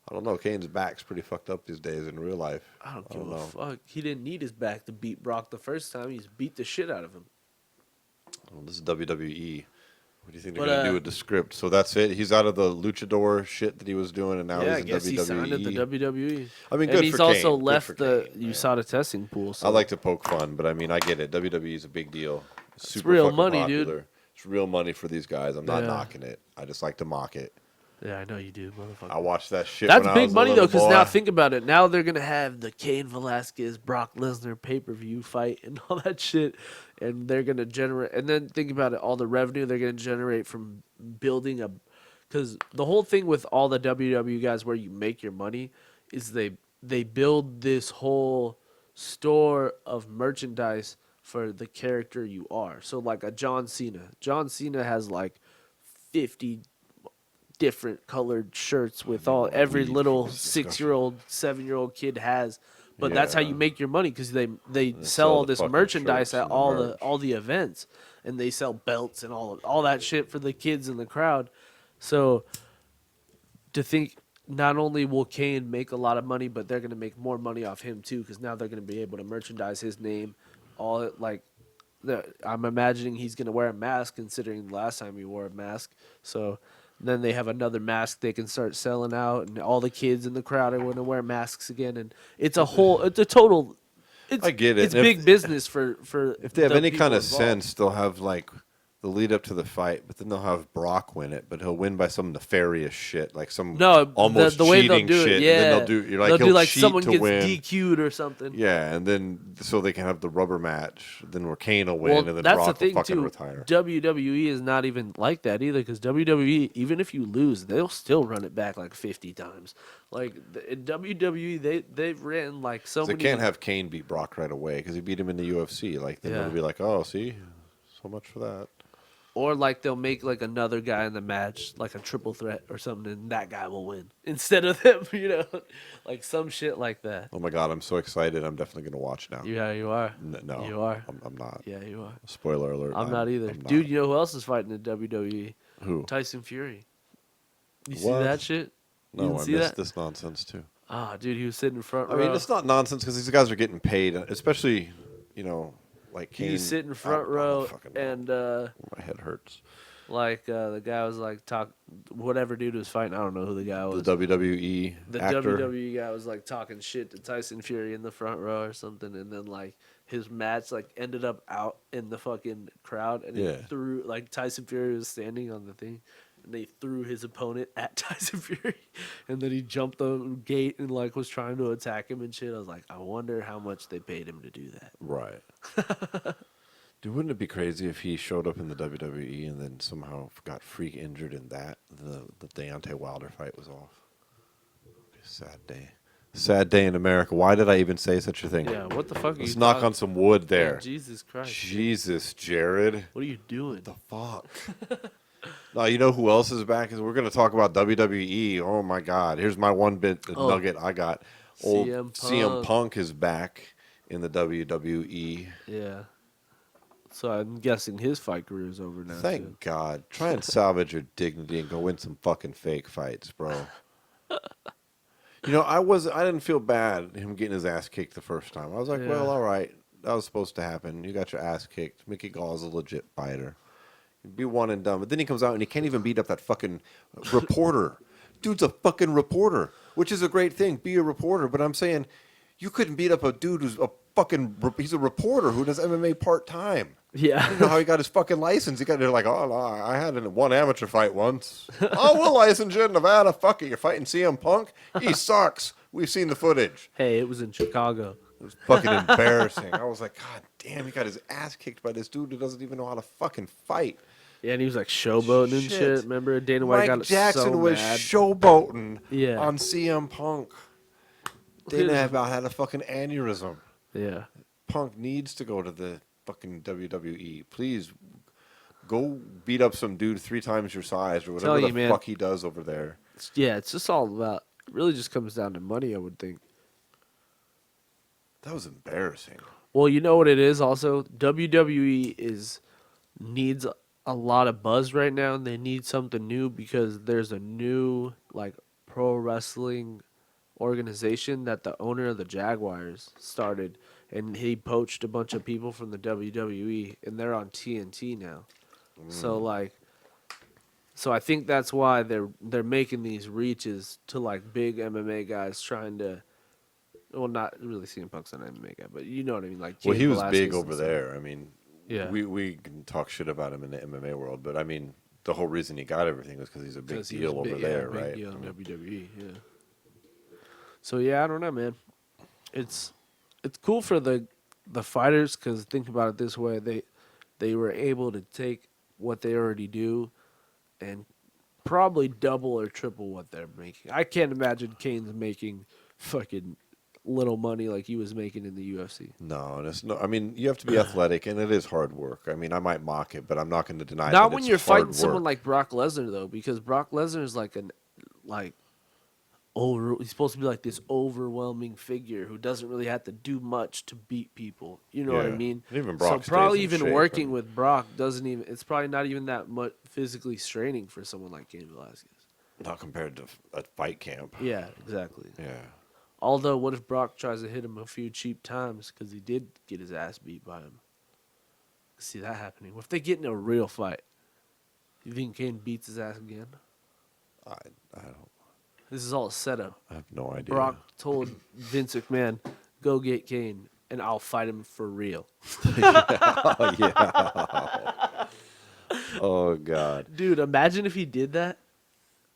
I don't know. Kane's back's pretty fucked up these days in real life. I don't give don't a know. fuck. He didn't need his back to beat Brock the first time. He's beat the shit out of him. Well, this is WWE. What do you think they're But, going to do with the script? So that's it? He's out of the luchador shit that he was doing, and now Yeah, I he's in guess WWE? he signed at the WWE. I mean, good And he's for also Kane. left Good for the Kane, man. USADA testing pool. So I like to poke fun, but I mean, I get it. WWE is a big deal. It's super real fucking money, dude. popular. It's real money for these guys. I'm not Yeah. knocking it. I just like to mock it. Yeah, I know you do, motherfucker. I watched that shit That's when I big was a money though, little because boy. now think about it. Now they're gonna have the Cain Velasquez Brock Lesnar pay per view fight and all that shit, and they're gonna generate. And then think about it, all the revenue they're gonna generate from building a. Because the whole thing with all the WWE guys, where you make your money, is they build this whole store of merchandise for the character you are. So like a John Cena. John Cena has like 50 different colored shirts with all every weed. little It's disgusting. 6-year-old, 7-year-old kid has. But that's how Yeah. you make your money, because they sell sell all the this fucking merchandise shirts at and the all merch. the events, and they sell belts and all that shit for the kids in the crowd. So to think, not only will Kane make a lot of money, but they're going to make more money off him too, because now they're going to be able to merchandise his name. All like, I'm imagining he's going to wear a mask, considering the last time he wore a mask. So then they have another mask they can start selling out, and all the kids in the crowd are going to wear masks again, and it's a total. It's, I get it. It's And big business for If they have the any people kind of involved. sense, they'll have like the lead up to the fight, but then they'll have Brock win it, but he'll win by some nefarious shit, like some No, almost the way they'll cheating do shit. it, yeah. And then they'll do you're like they'll he'll do like cheat someone to gets win. DQ'd or something. Yeah, and then so they can have the rubber match. Then where Kane will win, Well, and then that's Brock the thing will fucking too. retire. WWE is not even like that either, because WWE, even if you lose, they'll still run it back like 50 times. Like in WWE, they've ran like so They many. can't have Kane beat Brock right away because he beat him in the UFC. Like then Yeah. they'll be like, oh, see, so much for that. Or like they'll make like another guy in the match, like a triple threat or something, and that guy will win instead of them. Like some shit like that. Oh my god, I'm so excited! I'm definitely gonna watch now. Yeah, you are. No, You are. I'm not. Yeah, you are. Spoiler alert. I'm not either. I'm Dude, you know who else is fighting in WWE? Who? Tyson Fury. You see What? that shit? You No, didn't I see missed that? this nonsense too. Ah, dude, he was sitting in front I row. mean, it's not nonsense because these guys are getting paid, especially like Kane. He was sitting front I don't row, fucking know. and My head hurts. the guy was like whatever dude was fighting. I don't know who the guy was. The WWE The actor. WWE guy was like talking shit to Tyson Fury in the front row or something, and then like his match like ended up out in the fucking crowd, and Yeah. he threw like Tyson Fury was standing on the thing, and they threw his opponent at Tyson Fury, and then he jumped the gate and like was trying to attack him and shit. I was like, I wonder how much they paid him to do that. Right. Dude, wouldn't it be crazy if he showed up in the WWE and then somehow got freak injured in that the Deontay Wilder fight was off? Be a sad day. Sad day in America. Why did I even say such a thing? Yeah, what the fuck? Let's are you knock talking- on some wood there. Yeah, Jesus Christ! Jesus, Jared. What are you doing? The fuck? No, you know who else is back? Is we're going to talk about WWE. Oh my God! Here's my one bit Oh, nugget I got. Old CM CM Punk. Punk is back in the WWE. Yeah. So I'm guessing his fight career is over now too. Thank God. Try and salvage your dignity and go win some fucking fake fights, bro. You know, I didn't feel bad him getting his ass kicked the first time. I was like, Yeah. well, all right, that was supposed to happen. You got your ass kicked. Mickey Gall's a legit fighter. He'd be one and done. But then he comes out and he can't even beat up that fucking reporter. Dude's a fucking reporter, which is a great thing. Be a reporter. But I'm saying you couldn't beat up a dude who's a fucking, he's a reporter who does MMA part time. I don't know Yeah. how he got his fucking license. He got there like, oh, no, I had one amateur fight once. Oh, we'll license you in Nevada. Fuck it. You're fighting CM Punk? He sucks. We've seen the footage. Hey, it was in Chicago. It was fucking embarrassing. I was like, God damn, he got his ass kicked by this dude who doesn't even know how to fucking fight. Yeah, and he was like showboating and shit. Remember Dana White Mike got Jackson so was mad. showboating Yeah. on CM Punk. Dana about had a fucking aneurysm. Yeah. Punk needs to go to the fucking WWE. Please go beat up some dude 3 times your size or whatever Tell the you, man. fuck he does over there. Yeah, it's just all about. It really just comes down to money, I would think. That was embarrassing. Well, you know what it is. Also, WWE needs a lot of buzz right now, and they need something new because there's a new like pro wrestling organization that the owner of the Jaguars started, and he poached a bunch of people from the WWE, and they're on TNT now. So I think that's why they're making these reaches to like big MMA guys trying to. Well, not really CM Punk's an MMA guy, but you know what I mean. Like, Well, Cain he was big Velasquez and over stuff. there. I mean, Yeah. we can talk shit about him in the MMA world, but I mean, the whole reason he got everything was because he's a big 'Cause he was deal over big, there, big right? deal in WWE. Yeah. So yeah, I don't know, man. It's cool for the fighters because think about it this way: they were able to take what they already do and probably double or triple what they're making. I can't imagine Kane's making fucking little money like he was making in the UFC. No, and it's no. I mean, you have to be athletic, and it is hard work. I mean, I might mock it, but I'm not going to deny Not that when it's you're hard fighting someone work. like Brock Lesnar though, because Brock Lesnar is like he's supposed to be like this overwhelming figure who doesn't really have to do much to beat people. You know what I Yeah. mean? And even So Brock stays probably in even shape, working and- with Brock doesn't even. It's probably not even that much physically straining for someone like Cain Velasquez. Not compared to a fight camp. Yeah, exactly. Yeah. Although, what if Brock tries to hit him a few cheap times because he did get his ass beat by him? See that happening. What if they get in a real fight? You think Cain beats his ass again? I don't. This is all a setup. I have no idea. Brock told Vince McMahon, "Go get Cain, and I'll fight him for real." Oh, yeah. Oh God. Dude, imagine if he did that.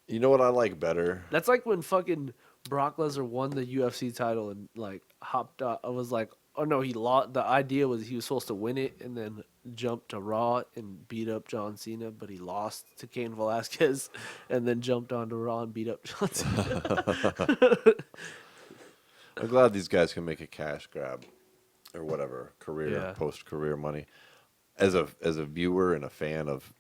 You know what I like better? That's like when fucking Brock Lesnar won the UFC title and like hopped up. I was like, oh no, he lost. The idea was he was supposed to win it and then jump to Raw and beat up John Cena, but he lost to Cain Velasquez and then jumped onto Raw and beat up John Cena. I'm glad these guys can make a cash grab or whatever, career, Yeah. post-career money. As a viewer and a fan of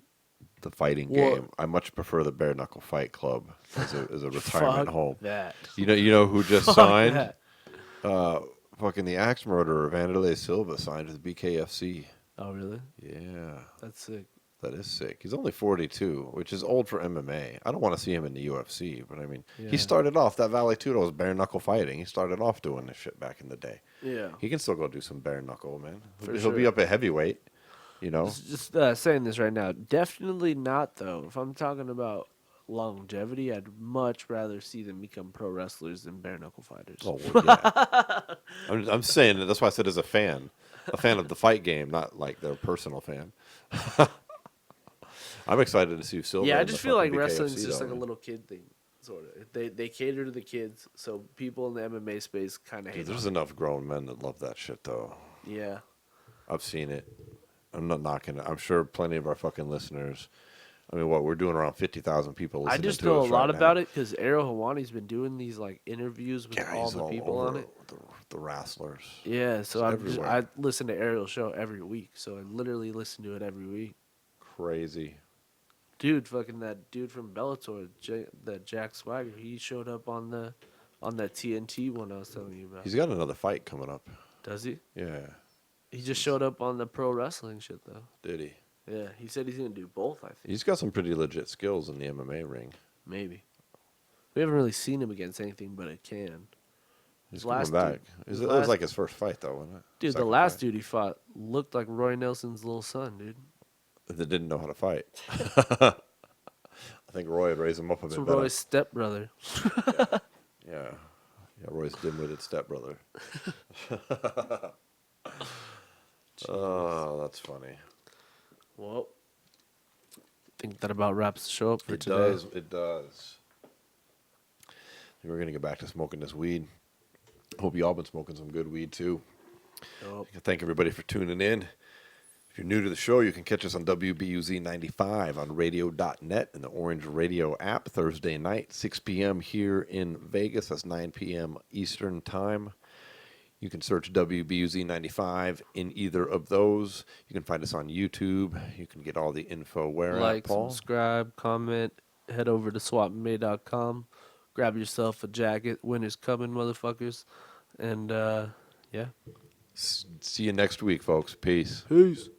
the fighting Well- game, I much prefer the Bare Knuckle Fight Club as a retirement Fuck home. that. You know who just Fuck signed? that. Fucking the axe murderer Vanderlei Silva signed with BKFC. Oh really? Yeah, That's sick. that is sick. He's only 42, which is old for MMA. I don't want to see him in the UFC, but I mean, Yeah. he started off, that Vale Tudo was bare knuckle fighting. He started off doing this shit back in the day. Yeah. He can still go do some bare knuckle, man. For He'll be sure. up at heavyweight, you know. Just saying this right now. Definitely not though. If I'm talking about longevity, I'd much rather see them become pro wrestlers than bare knuckle fighters. Oh, well, yeah. I'm saying that. That's why I said as a fan of the fight game, not like their personal fan. I'm excited to see Silva. Yeah, I in just the feel like fucking wrestling's BKFC just though, like a man. little kid thing, sort of. They cater to the kids, so people in the MMA space kind of hate Dude, it. there's enough grown men that love that shit, though. Yeah, I've seen it. I'm not knocking it. I'm sure plenty of our fucking listeners. I mean, what we're doing around 50,000 people listening I just to know a us lot right about now. it because Ariel Hawani's been doing these like interviews with Yeah, all he's the people over on it. The wrestlers. Yeah, so everywhere. I listen to Ariel's show every week, so I literally listen to it every week. Crazy. Dude, fucking that dude from Bellator, that Jack Swagger, he showed up on that TNT one I was telling you about. He's got another fight coming up. Does he? Yeah. He just showed up on the pro wrestling shit though. Did he? Yeah, he said he's gonna do both. I think He's got some pretty legit skills in the MMA ring. maybe. We haven't really seen him against anything but a can. He's Last coming back. dude- It was like his first fight, though, wasn't it? Dude, the Second last fight. dude he fought looked like Roy Nelson's little son, dude. That didn't know how to fight. I think Roy had raised him up a It's bit better. Roy's stepbrother. Yeah. Yeah, Roy's dim-witted stepbrother. Oh, that's funny. Well, I think that about wraps the show up for It today. does. It does. We're going to get back to smoking this weed. Hope you all been smoking some good weed, too. Dope. Thank everybody for tuning in. If you're new to the show, you can catch us on WBUZ 95 on radio.net and the Orange Radio app Thursday night, 6 p.m. here in Vegas. That's 9 p.m. Eastern Time. You can search WBUZ 95 in either of those. You can find us on YouTube. You can get all the info where Like, at, Paul? subscribe, comment, head over to swapmade.com. Grab yourself a jacket. Winter's coming, motherfuckers. And, yeah. See you next week, folks. Peace. Peace.